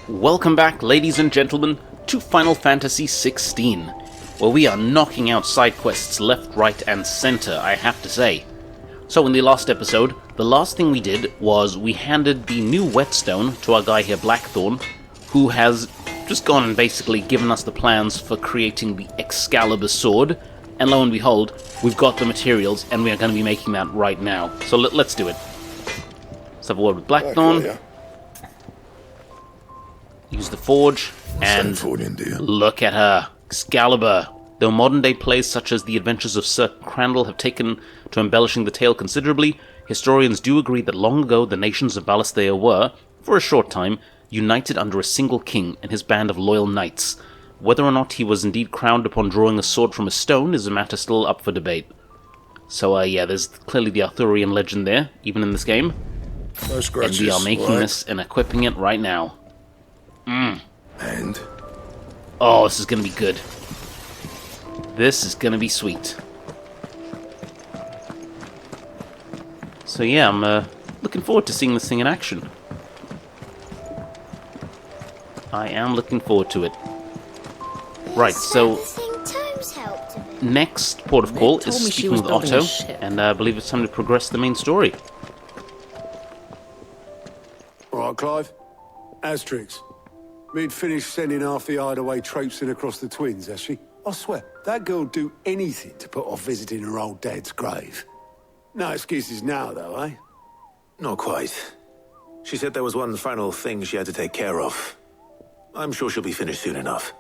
Welcome back, ladies and gentlemen, to Final Fantasy XVI, where we are knocking out side quests left, right, and center, I have to say. So in the last episode, the last thing we did was we handed the new whetstone to our guy here, Blackthorn, who has just gone and basically given us the plans for creating the Excalibur sword, and lo and behold, we've got the materials, and we are going to be making that right now. So let's do it. Let's have a word with Blackthorn. Use the forge, and look at her. Excalibur. Though modern-day plays such as The Adventures of Sir Crandall have taken to embellishing the tale considerably, historians do agree that long ago the nations of Valisthea were, for a short time, united under a single king and his band of loyal knights. Whether or not he was indeed crowned upon drawing a sword from a stone is a matter still up for debate. So, yeah, there's clearly the Arthurian legend there, even in this game. And we are making this and equipping it right now. And? Oh, this is gonna be good. This is gonna be sweet. So yeah, I'm looking forward to seeing this thing in action. I am looking forward to it. Right, so next port of call is speaking with Otto, and I believe it's time to progress the main story. Alright, Clive. Asterix. Mid finished sending half the hideaway traipsing across the twins, has she? I swear, that girl'd do anything to put off visiting her old dad's grave. No excuses now, though, eh? Not quite. She said there was one final thing she had to take care of. I'm sure she'll be finished soon enough.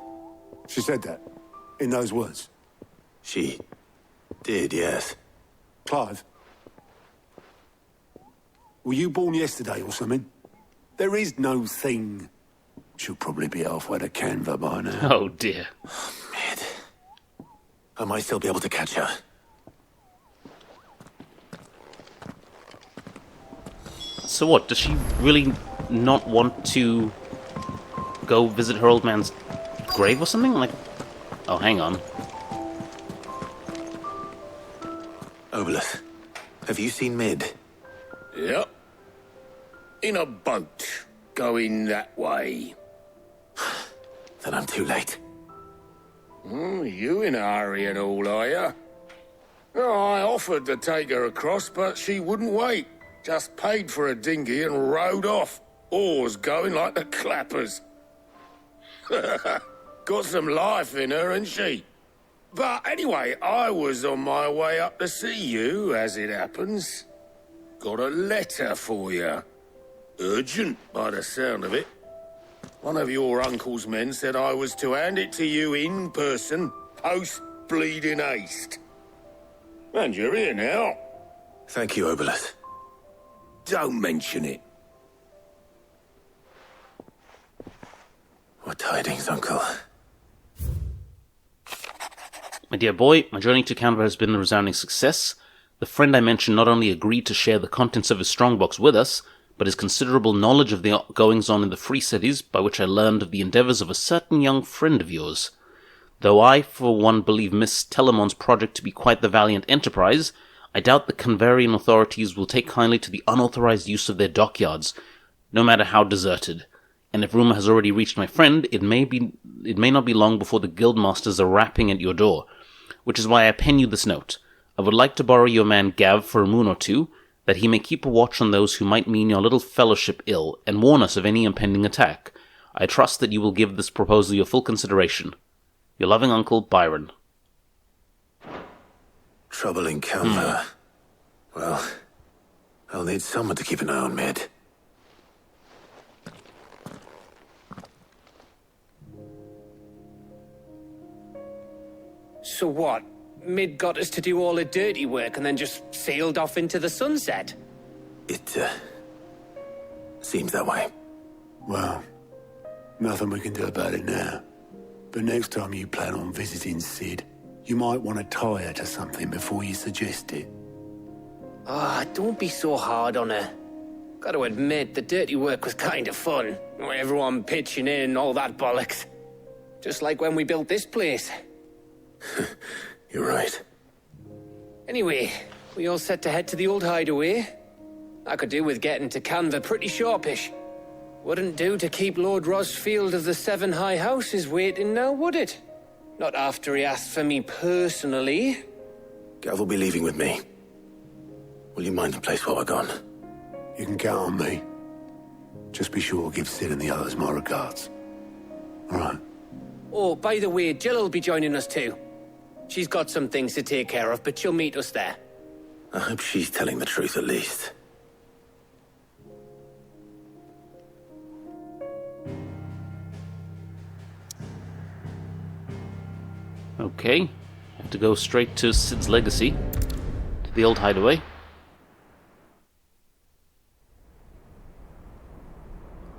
She said that? In those words? She did, yes. Clive? Were you born yesterday or something? There is no thing. She'll probably be halfway to Canva by now. Oh dear. Mid. I might still be able to catch her. So what, does she really not want to go visit her old man's grave or something? Like, oh, hang on. Obelith, have you seen Mid? Yep. In a boat, going that way. Then I'm too late. You in a hurry and all, are you? Oh, I offered to take her across, but she wouldn't wait. Just paid for a dinghy and rowed off. Oars going like the clappers. Got some life in her, ain't she? But anyway, I was on my way up to see you, as it happens. Got a letter for you. Urgent, by the sound of it. One of your uncle's men said I was to hand it to you in person, post-bleeding haste. And you're here now. Thank you, Obelith. Don't mention it. What tidings, Uncle? My dear boy, my journey to Canva has been a resounding success. The friend I mentioned not only agreed to share the contents of his strongbox with us, but his considerable knowledge of the goings-on in the Free Cities, by which I learned of the endeavours of a certain young friend of yours. Though I, for one, believe Miss Telemon's project to be quite the valiant enterprise, I doubt the Canvarian authorities will take kindly to the unauthorized use of their dockyards, no matter how deserted. And if rumour has already reached my friend, it may not be long before the guildmasters are rapping at your door, which is why I pen you this note. I would like to borrow your man Gav for a moon or two, that he may keep a watch on those who might mean your little fellowship ill, and warn us of any impending attack. I trust that you will give this proposal your full consideration. Your loving uncle, Byron. Trouble in Canva. Well, I'll need someone to keep an eye on Mid. So what? Mid got us to do all the dirty work and then just sailed off into the sunset? It, seems that way. Well, nothing we can do about it now. But next time you plan on visiting Sid, you might want to tie her to something before you suggest it. Ah, don't be so hard on her. Gotta admit, the dirty work was kind of fun. Everyone pitching in and all that bollocks. Just like when we built this place. You're right. Anyway, we all set to head to the old hideaway? I could do with getting to Canva pretty sharpish. Wouldn't do to keep Lord Rosfield of the Seven High Houses waiting now, would it? Not after he asked for me personally. Gav will be leaving with me. Will you mind the place while we're gone? You can count on me. Just be sure to give Sid and the others my regards. All right. Oh, by the way, Jill will be joining us too. She's got some things to take care of, but she'll meet us there. I hope she's telling the truth at least. Okay. Have to go straight to Sid's legacy. To the old hideaway.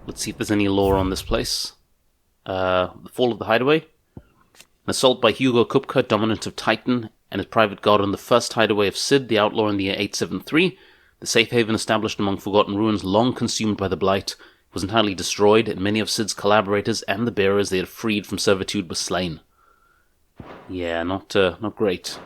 Let's see if there's any lore on this place. The fall of the hideaway. An assault by Hugo Kupka, dominant of Titan, and his private guard on the first hideaway of Sid, the outlaw in the year 873. The safe haven established among forgotten ruins, long consumed by the Blight, was entirely destroyed, and many of Sid's collaborators and the bearers they had freed from servitude were slain. Yeah, not great.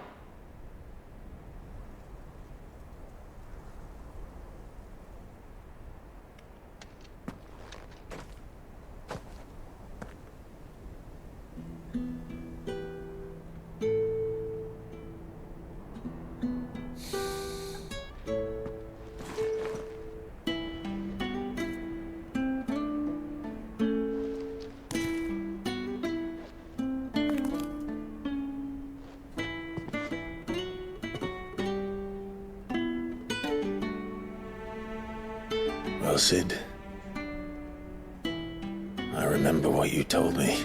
Well, Sid, I remember what you told me.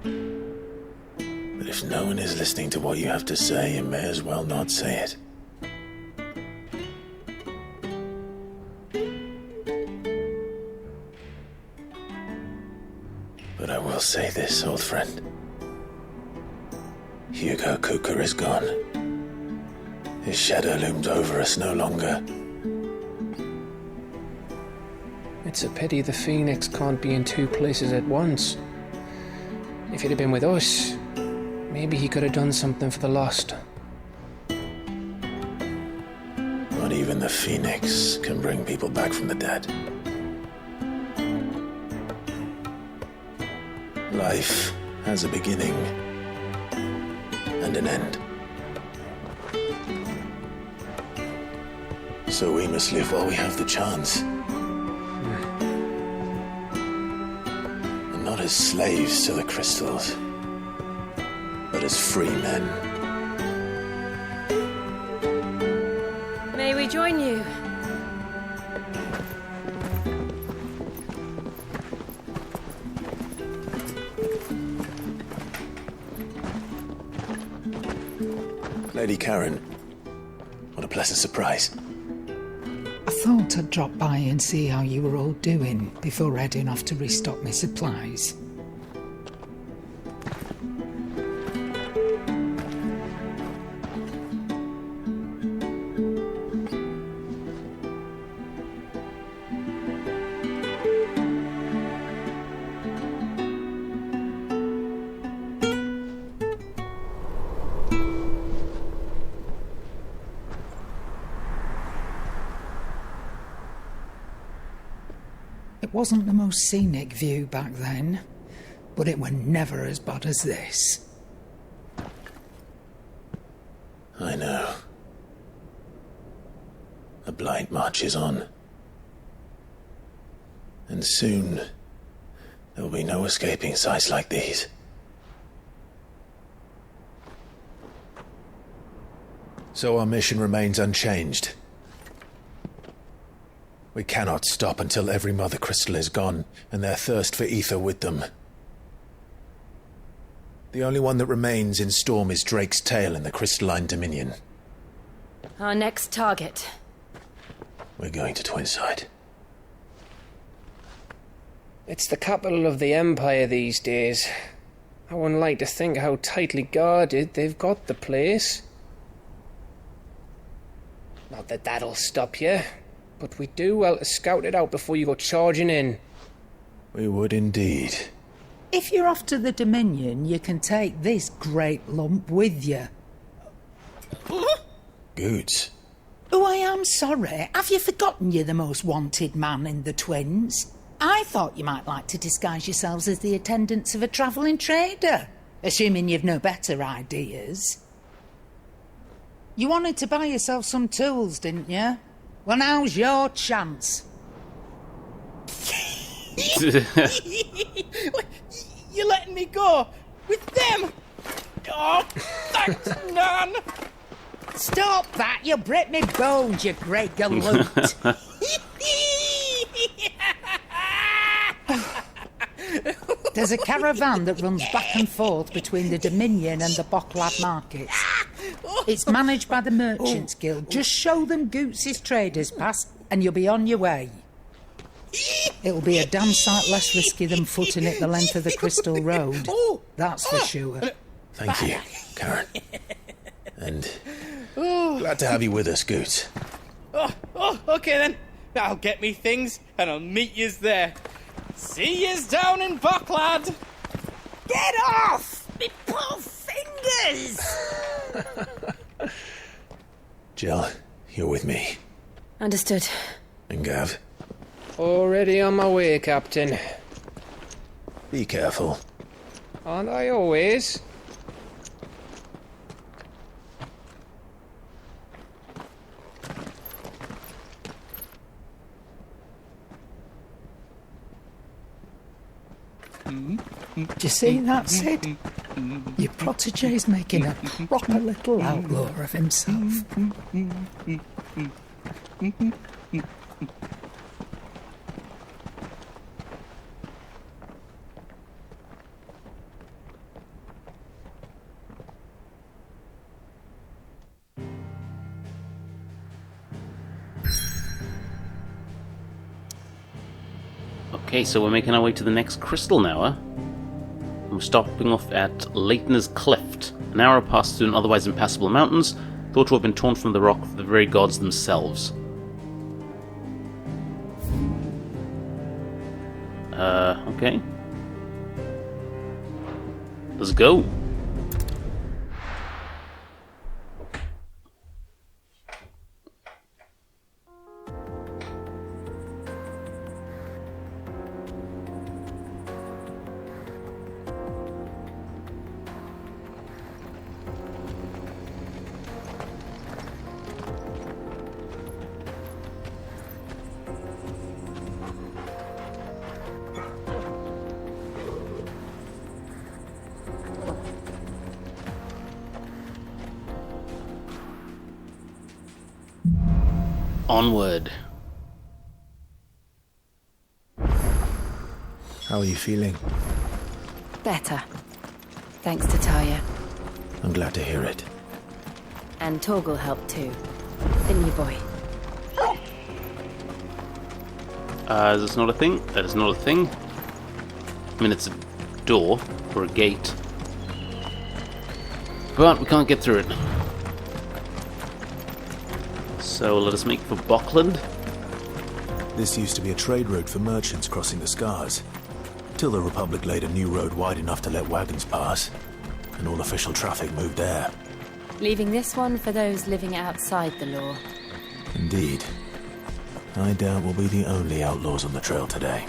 But if no one is listening to what you have to say, you may as well not say it. But I will say this, old friend. Hugo Kupka is gone. His shadow looms over us no longer. It's a pity the Phoenix can't be in two places at once. If he'd have been with us, maybe he could have done something for the lost. Not even the Phoenix can bring people back from the dead. Life has a beginning and an end. So we must live while we have the chance. And not as slaves to the crystals, but as free men. May we join you? Lady Karen, what a pleasant surprise. I thought I'd drop by and see how you were all doing before heading off to restock my supplies. It wasn't the most scenic view back then, but it were never as bad as this. I know. The Blight marches on. And soon, there will be no escaping sights like these. So our mission remains unchanged. We cannot stop until every Mothercrystal is gone, and their thirst for aether with them. The only one that remains in Storm is Drake's Tail in the Crystalline Dominion. Our next target. We're going to Twinside. It's the capital of the Empire these days. I wouldn't like to think how tightly guarded they've got the place. Not that that'll stop you, but we do well to scout it out before you go charging in. We would indeed. If you're off to the Dominion, you can take this great lump with you. Goods. Oh, I am sorry. Have you forgotten you're the most wanted man in the Twins? I thought you might like to disguise yourselves as the attendants of a travelling trader, assuming you've no better ideas. You wanted to buy yourself some tools, didn't you? Well, now's your chance. You're letting me go with them? Oh, thanks, Nan. Stop that! You'll break me bones, you great galoot. There's a caravan that runs back and forth between the Dominion and the Bocklad markets. It's managed by the Merchants Guild. Just show them Goots' traders pass and you'll be on your way. It'll be a damn sight less risky than footing it the length of the Crystal Road. That's for sure. Thank you, Karen. And glad to have you with us, Goots. Okay then. I'll get me things and I'll meet yous there. See yous down in Bocklad. Get off! Me poor fingers! Jill, you're with me. Understood. And Gav, Already on my way, Captain. be careful. Aren't I always? Do you see that, Sid? Your protege's making a proper little outlaw of himself. Okay, so we're making our way to the next crystal now, huh? We're stopping off at Leitner's Cleft, an arrow passed through an otherwise impassable mountains, thought to have been torn from the rock for the very gods themselves. Okay. Let's go. Onward. How are you feeling? Better. Thanks to Talia. I'm glad to hear it. And Torgal helped too. Didn't you, boy? Is this not a thing? That is not a thing. I mean, it's a door or a gate. But we can't get through it. So let us make for Bocklad. This used to be a trade route for merchants crossing the Scars, till the Republic laid a new road wide enough to let wagons pass, and all official traffic moved there. Leaving this one for those living outside the law. Indeed. I doubt we'll be the only outlaws on the trail today.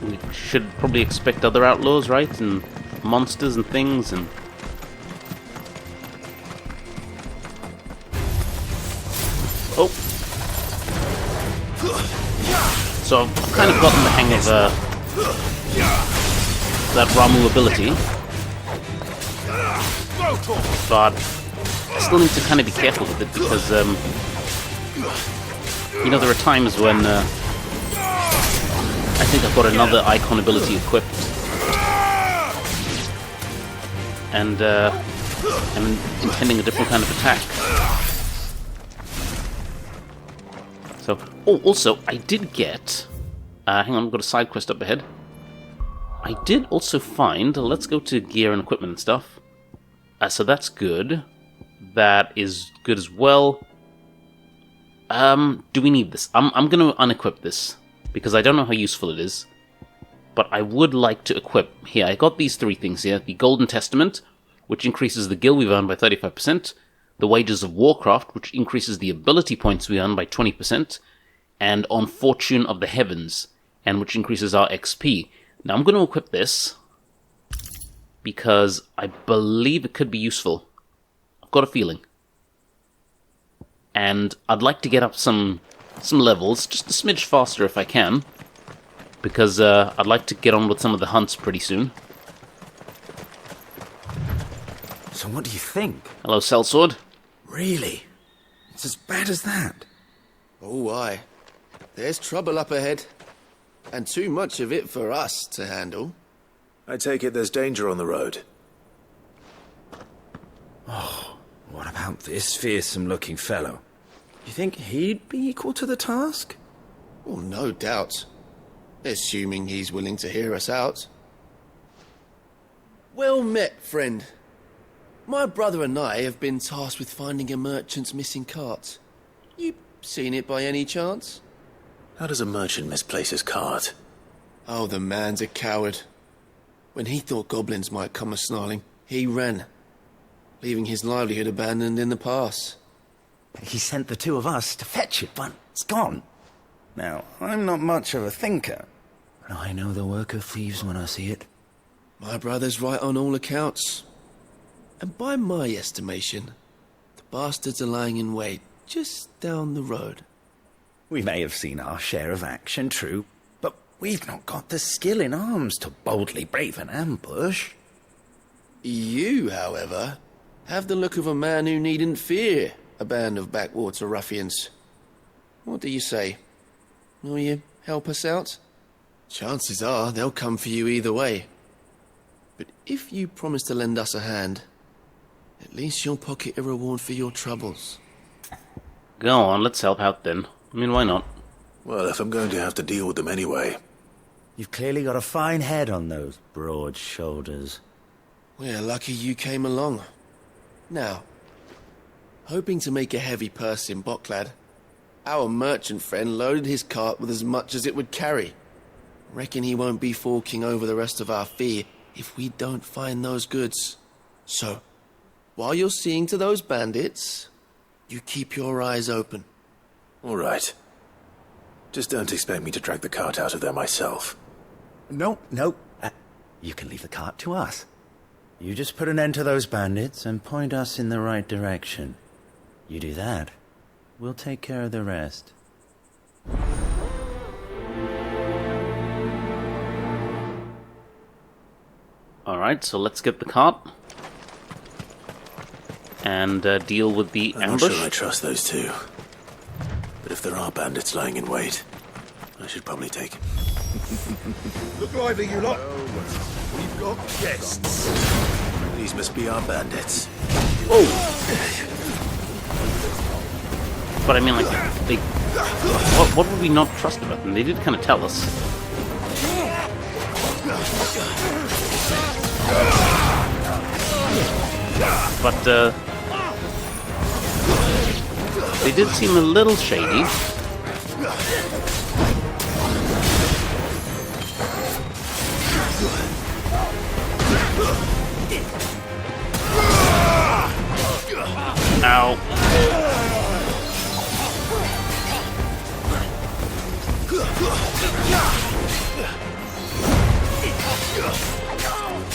We should probably expect other outlaws, right? And monsters and things, and... Oh! So I've kind of gotten the hang of that Ramu ability. But I still need to kind of be careful with it because, you know, there are times when I think I've got another Eikon ability equipped. And I'm intending a different kind of attack. So, oh, also, I did get... hang on, I've got a side quest up ahead. I did also find... Let's go to gear and equipment and stuff. So that's good. That is good as well. Do we need this? I'm going to unequip this, because I don't know how useful it is. But I would like to equip... Here, I got these three things here. The Golden Testament, which increases the gil we've earned by 35%. the Wages of Warcraft, which increases the ability points we earn by 20%, and on Fortune of the Heavens, and which increases our XP. Now I'm going to equip this because I believe it could be useful. I've got a feeling. And I'd like to get up some levels, just a smidge faster if I can, because I'd like to get on with some of the hunts pretty soon. So what do you think? Hello, Sellsword. Really? It's as bad as that? Oh, aye. There's trouble up ahead. And too much of it for us to handle. I take it there's danger on the road. Oh, what about this fearsome-looking fellow? You think he'd be equal to the task? Oh, no doubt. Assuming he's willing to hear us out. Well met, friend. My brother and I have been tasked with finding a merchant's missing cart. You seen it by any chance? How does a merchant misplace his cart? Oh, the man's a coward. When he thought goblins might come a-snarling, he ran, leaving his livelihood abandoned in the pass. He sent the two of us to fetch it, but it's gone. Now, I'm not much of a thinker, but I know the work of thieves when I see it. My brother's right on all accounts. And by my estimation, the bastards are lying in wait just down the road. We may have seen our share of action, true, but we've not got the skill in arms to boldly brave an ambush. You, however, have the look of a man who needn't fear a band of backwater ruffians. What do you say? Will you help us out? Chances are they'll come for you either way. But if you promise to lend us a hand, at least you'll pocket a reward for your troubles. Go on, let's help out then. I mean, why not? Well, if I'm going to have to deal with them anyway. You've clearly got a fine head on those broad shoulders. We're lucky you came along. Now, hoping to make a heavy purse in Bocklad, our merchant friend loaded his cart with as much as it would carry. Reckon he won't be forking over the rest of our fee if we don't find those goods. So, while you're seeing to those bandits, you keep your eyes open. All right. Just don't expect me to drag the cart out of there myself. No. You can leave the cart to us. You just put an end to those bandits and point us in the right direction. You do that, we'll take care of the rest. Alright, so let's get the cart. And deal with the ambush. I'm not sure I trust those two. But if there are bandits lying in wait, I should probably take them. Look lively, you lot. We've got guests. These must be our bandits. Oh! But I mean, like, they... What would we not trust about them? They did kind of tell us. But, they did seem a little shady. Ow.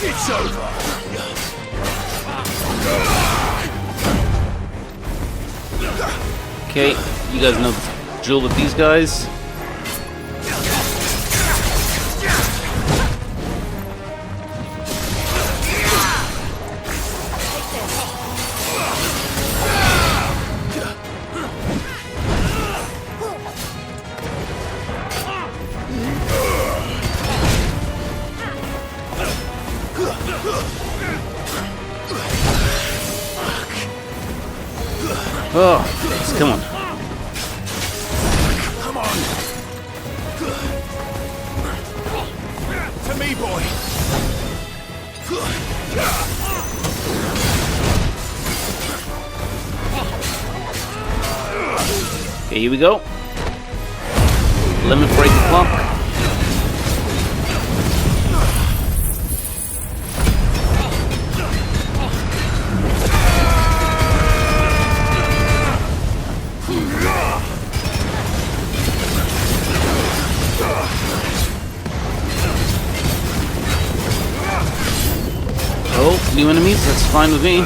It's over. Okay, you guys know the drill with these guys. Oh, thanks. Come on. Come on. To me, boy. Okay, here we go. Limit break the clock. few enemies, that's fine with me.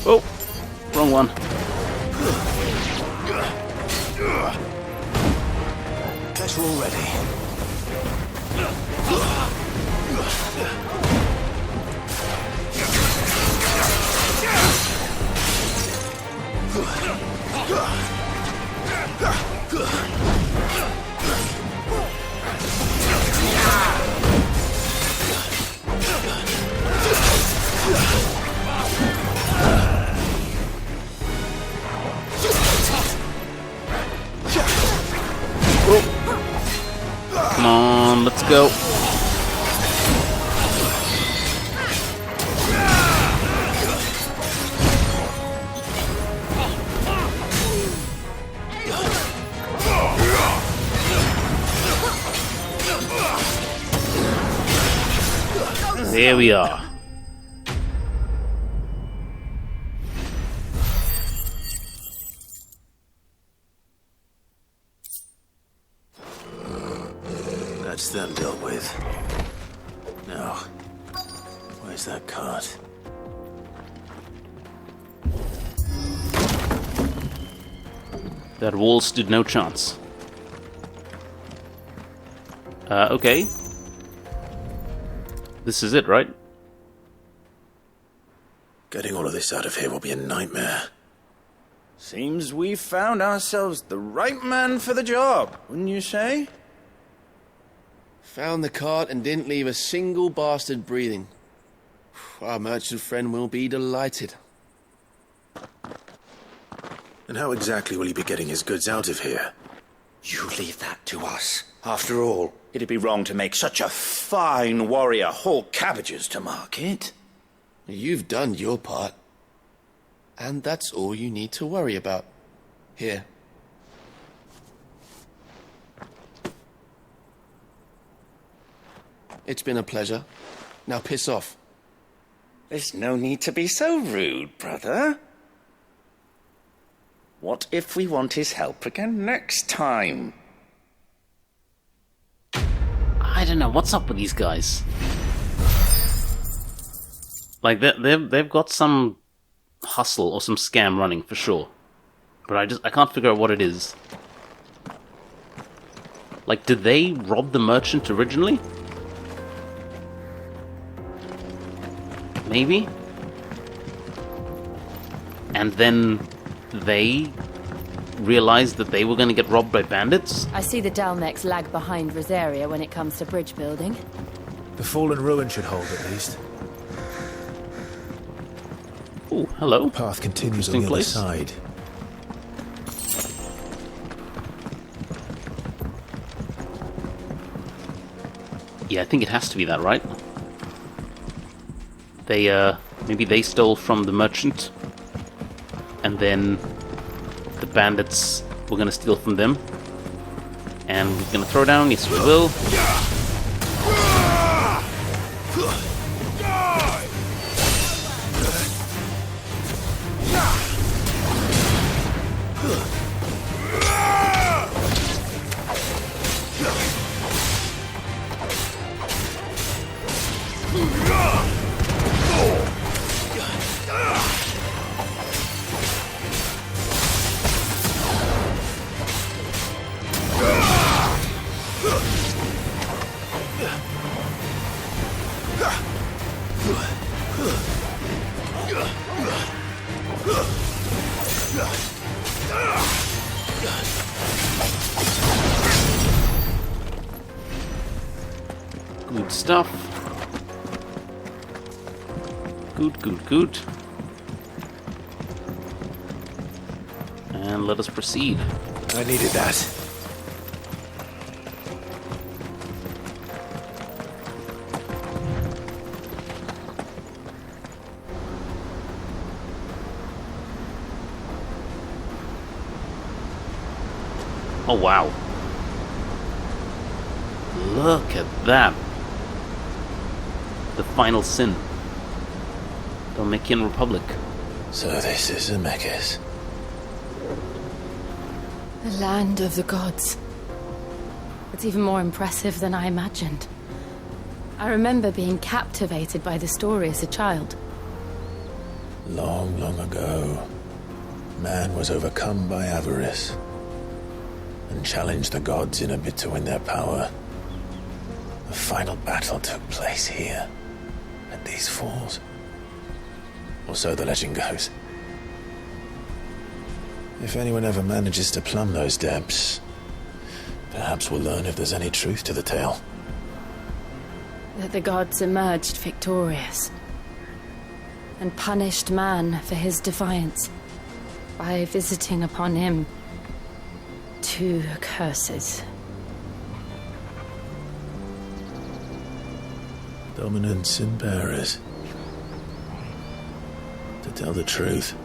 Oh, wrong one. Guess we're all ready. Come on, let's go. There we are. That's them dealt with. Now, where's that cart? That wall stood no chance. Okay. This is it, right? Getting all of this out of here will be a nightmare. Seems we've found ourselves the right man for the job, wouldn't you say? Found the cart and didn't leave a single bastard breathing. Our merchant friend will be delighted. And how exactly will he be getting his goods out of here? You leave that to us. After all, it'd be wrong to make such a fine warrior haul cabbages to market. You've done your part. And that's all you need to worry about. Here. It's been a pleasure. Now piss off. There's no need to be so rude, brother. What if we want his help again next time? I don't know, what's up with these guys? Like, they've got some hustle or some scam running, for sure. But I can't figure out what it is. Like, did they rob the merchant originally? Maybe? And then they realized that they were going to get robbed by bandits? I see the Dalmex lag behind Rosaria when it comes to bridge building. The fallen ruin should hold, at least. Oh, hello. The path continues on the other side. Yeah, I think it has to be that, right? They, maybe they stole from the merchant, and then the bandits were gonna steal from them. And we're gonna throw down, yes we will. Good stuff. Good. And let us proceed. I needed that. Oh wow. Look at that. The final sin. Dalmatian Republic. So this is Zemeckis. The land of the gods. It's even more impressive than I imagined. I remember being captivated by the story as a child. Long, long ago, man was overcome by avarice and challenged the gods in a bid to win their power. The final battle took place here, at these falls. Or so the legend goes. If anyone ever manages to plumb those depths, perhaps we'll learn if there's any truth to the tale. That the gods emerged victorious and punished man for his defiance by visiting upon him 2 curses. Dominance and bearers. To tell the truth,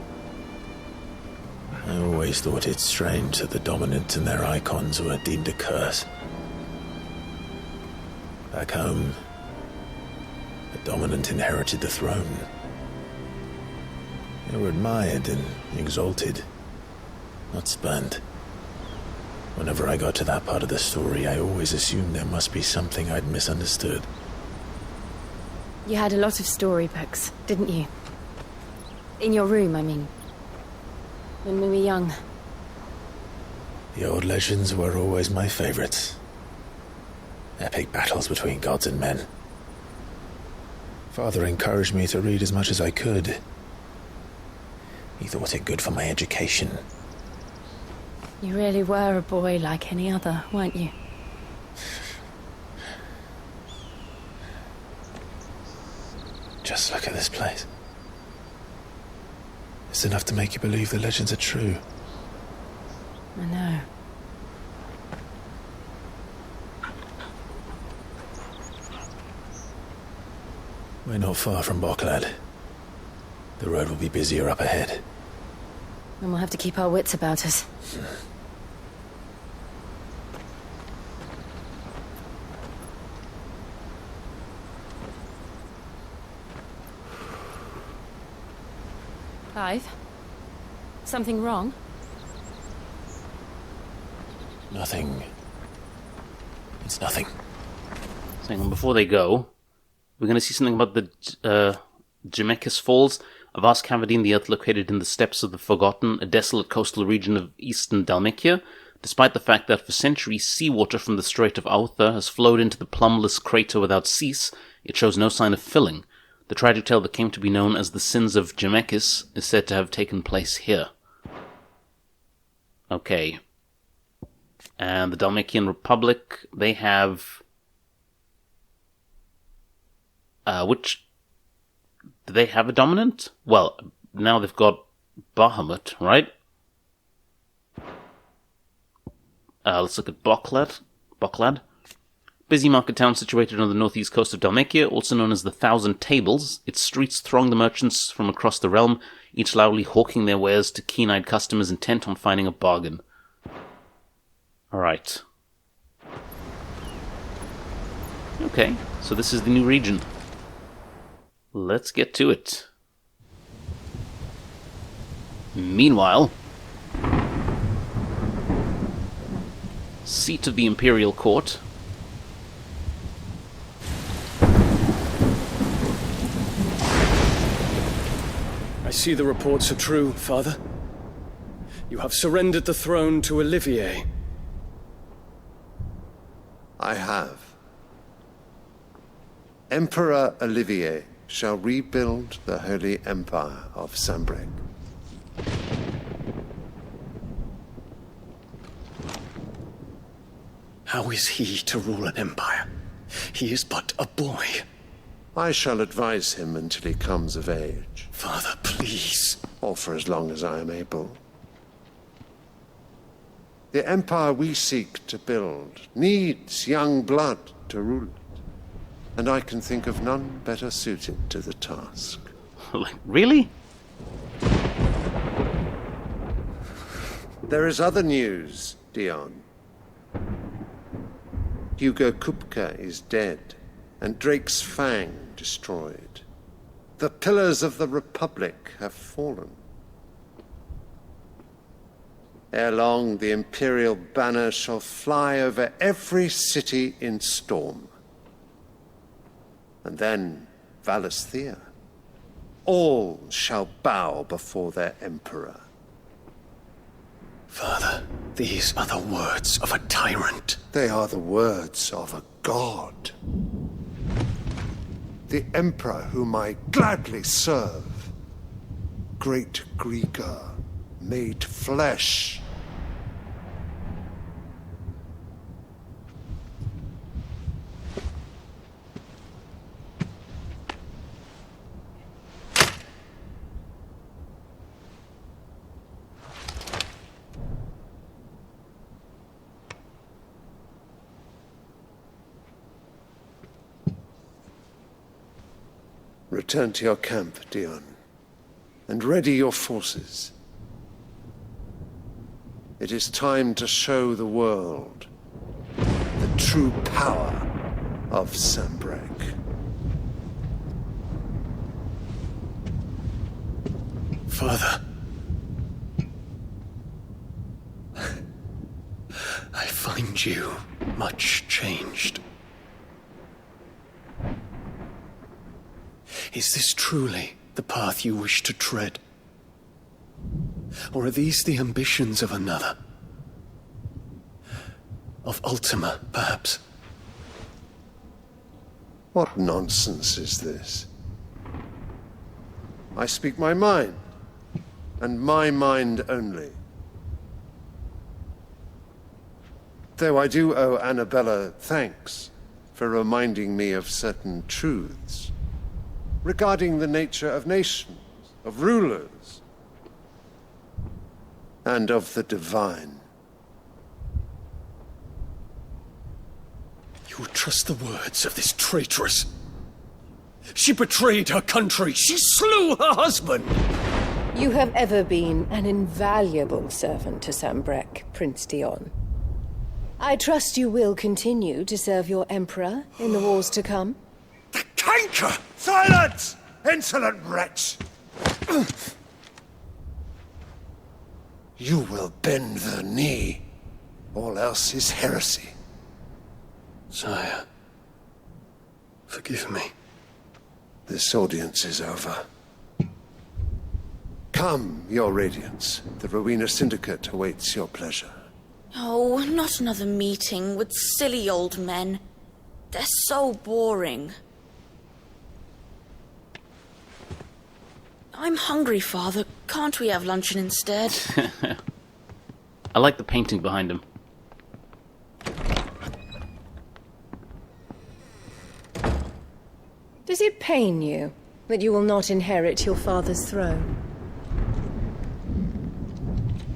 I always thought it strange that the dominant and their icons were deemed a curse. Back home, the dominant inherited the throne. They were admired and exalted, not spurned. Whenever I got to that part of the story, I always assumed there must be something I'd misunderstood. You had a lot of storybooks, didn't you? In your room, I mean. When we were young. The old legends were always my favorites. Epic battles between gods and men. Father encouraged me to read as much as I could. He thought it good for my education. You really were a boy like any other, weren't you? Just look at this place. It's enough to make you believe the legends are true. I know. We're not far from Boklad. The road will be busier up ahead. And we'll have to keep our wits about us. Clive? Something wrong? Nothing. It's nothing. Hang on, before they go, we're going to see something about the Zemeckis Falls, a vast cavity in the earth located in the steppes of the Forgotten, a desolate coastal region of eastern Dalmatia. Despite the fact that for centuries seawater from the Strait of Aether has flowed into the plumbless crater without cease, it shows no sign of filling. The tragic tale that came to be known as the Sins of Zemeckis is said to have taken place here. Okay. And the Dalmatian Republic, they have... which... Do they have a dominant? Well, now they've got Bahamut, right? Let's look at Boklad. Busy market town situated on the northeast coast of Dalmatia, also known as the Thousand Tables. Its streets throng the merchants from across the realm, each loudly hawking their wares to keen-eyed customers intent on finding a bargain. Alright. Okay, so this is the new region. Let's get to it. Meanwhile, seat of the Imperial Court. I see the reports are true, Father. You have surrendered the throne to Olivier. I have. Emperor Olivier shall rebuild the Holy Empire of Sanbreque. How is he to rule an empire? He is but a boy. I shall advise him until he comes of age. Father, please. Or for as long as I am able. The empire we seek to build needs young blood to rule it. And I can think of none better suited to the task. Really? There is other news, Dion. Hugo Kupka is dead, and Drake's Fang destroyed. The pillars of the Republic have fallen. Ere long, the Imperial banner shall fly over every city in Storm. And then Valisthea. All shall bow before their Emperor. Father, these are the words of a tyrant. They are the words of a god. The Emperor whom I gladly serve. Great Grieger, made flesh. Return to your camp, Dion, and ready your forces. It is time to show the world the true power of Sanbreque. Father. I find you much changed. Is this truly the path you wish to tread? Or are these the ambitions of another? Of Ultima, perhaps? What nonsense is this? I speak my mind, and my mind only. Though I do owe Annabella thanks for reminding me of certain truths regarding the nature of nations, of rulers, and of the divine. You would trust the words of this traitress? She betrayed her country. She slew her husband. You have ever been an invaluable servant to Sanbreque, Prince Dion. I trust you will continue to serve your Emperor in the wars to come. The canker! Silence! Insolent wretch! You will bend the knee. All else is heresy. Sire, forgive me. This audience is over. Come, your Radiance. The Rowena Syndicate awaits your pleasure. Oh, not another meeting with silly old men. They're so boring. I'm hungry, Father. Can't we have luncheon instead? I like the painting behind him. Does it pain you that you will not inherit your father's throne?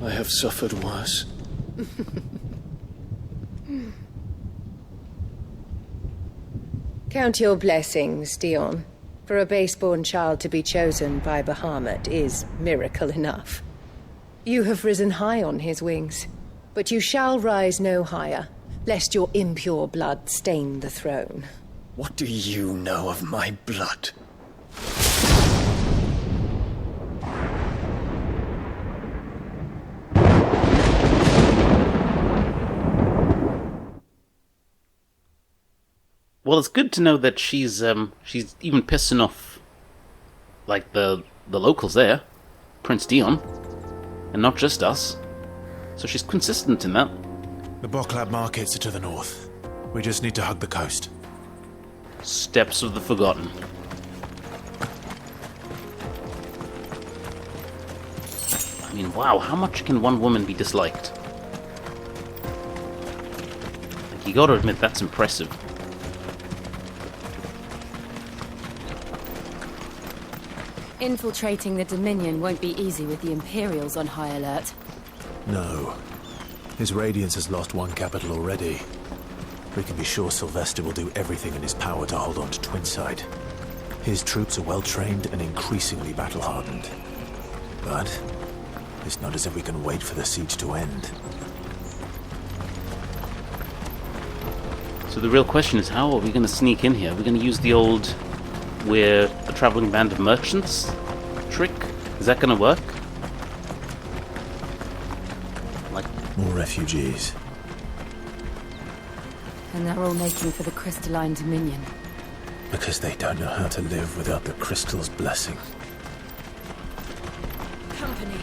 I have suffered worse. Count your blessings, Dion. For a base-born child to be chosen by Bahamut is miracle enough. You have risen high on his wings, but you shall rise no higher, lest your impure blood stain the throne. What do you know of my blood? Well, it's good to know that she's even pissing off, like, the locals there, Prince Dion, and not just us. So she's consistent in that. The Boklab markets are to the north. We just need to hug the coast. Steps of the Forgotten. I mean, wow, how much can one woman be disliked? Like, you gotta admit, that's impressive. Infiltrating the Dominion won't be easy with the Imperials on high alert. No. His Radiance has lost one capital already. We can be sure Sylvester will do everything in his power to hold on to Twinside. His troops are well-trained and increasingly battle-hardened. But it's not as if we can wait for the siege to end. So the real question is, how are we going to sneak in here? Are we going to use the old "we're a traveling band of merchants" trick? Is that going to work? More refugees. And they're all making for the crystalline dominion. Because they don't know how to live without the crystal's blessing. Company.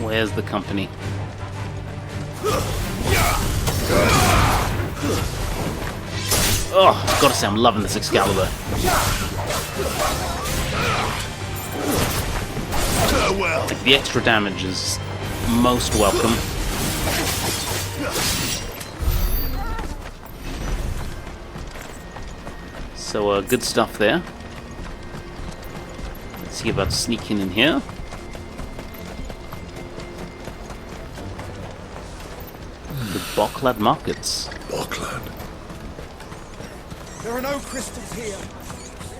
Where's the company? Oh, gotta say, I'm loving this Excalibur. Like, the extra damage is most welcome. So, good stuff there. Let's see about sneaking in here. The Boklad markets. Boklad. There are no crystals here.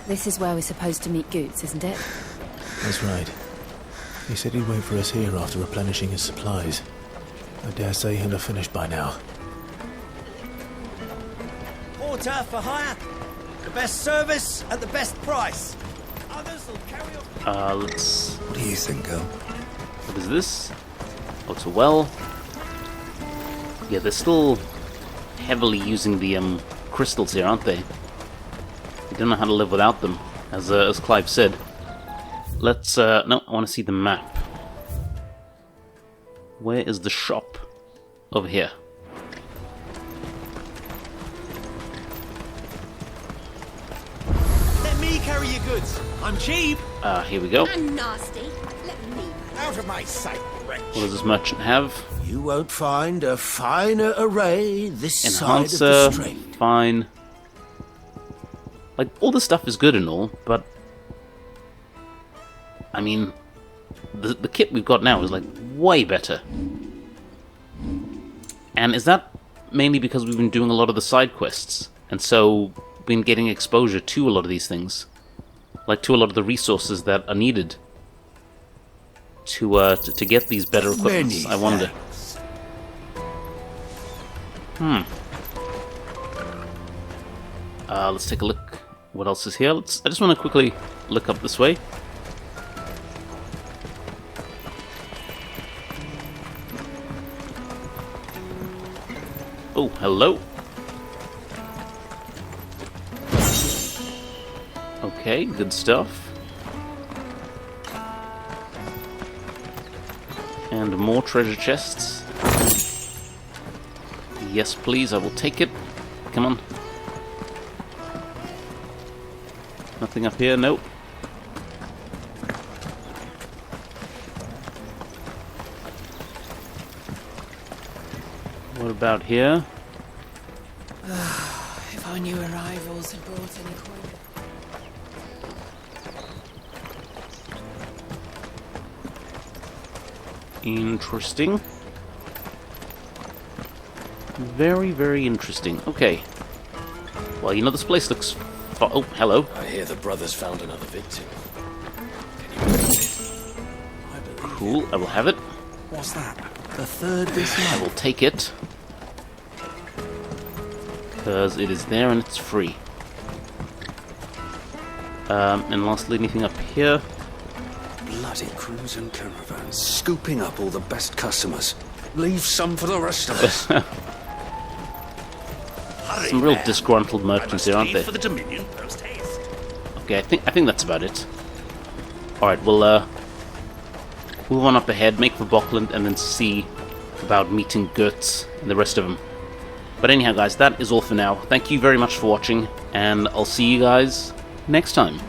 This is where we're supposed to meet Goots, isn't it? That's right. He said he'd wait for us here after replenishing his supplies. I dare say he'll have finished by now. Porter for hire. The best service at the best price. Others will carry on. Let's... What do you think, girl? What is this? Oh, it's a well. Yeah, they're still heavily using the crystals here, aren't they? They don't know how to live without them, as Clive said. Let's, no, I want to see the map. Where is the shop? Over here. Let me carry your goods. I'm cheap. Here we go. I'm nasty. Let me. Out of my sight, wretch. What does this merchant have? You won't find a finer array this side of the Enhancer, strait. fine. Like, all this stuff is good and all, but... I mean, the kit we've got now is, like, way better. And is that mainly because we've been doing a lot of the side quests, and so been getting exposure to a lot of these things? Like, to a lot of the resources that are needed to get these better equipments, I wonder. Let's take a look. What else is here? I just want to quickly look up this way. Oh, hello. Okay, good stuff. And more treasure chests. Yes, please, I will take it. Come on. Nothing up here? Nope. What about here? If our new arrivals had brought any coin. Interesting. Very, very interesting. Okay. Well, you know, this place looks... Oh, hello. I hear the brothers found another victim. Cool, I will have it. What's that? The third this month. I will take it. Because it is there and it's free. And lastly, anything up here? Bloody crews and caravans, scooping up all the best customers. Leave some for the rest of us. Some real disgruntled merchants here, aren't they? For the Dominion post haste. Okay, I think that's about it. Alright, we'll move on up ahead, make for Bockland, and then see about meeting Gertz and the rest of them. But anyhow, guys, that is all for now. Thank you very much for watching, and I'll see you guys next time.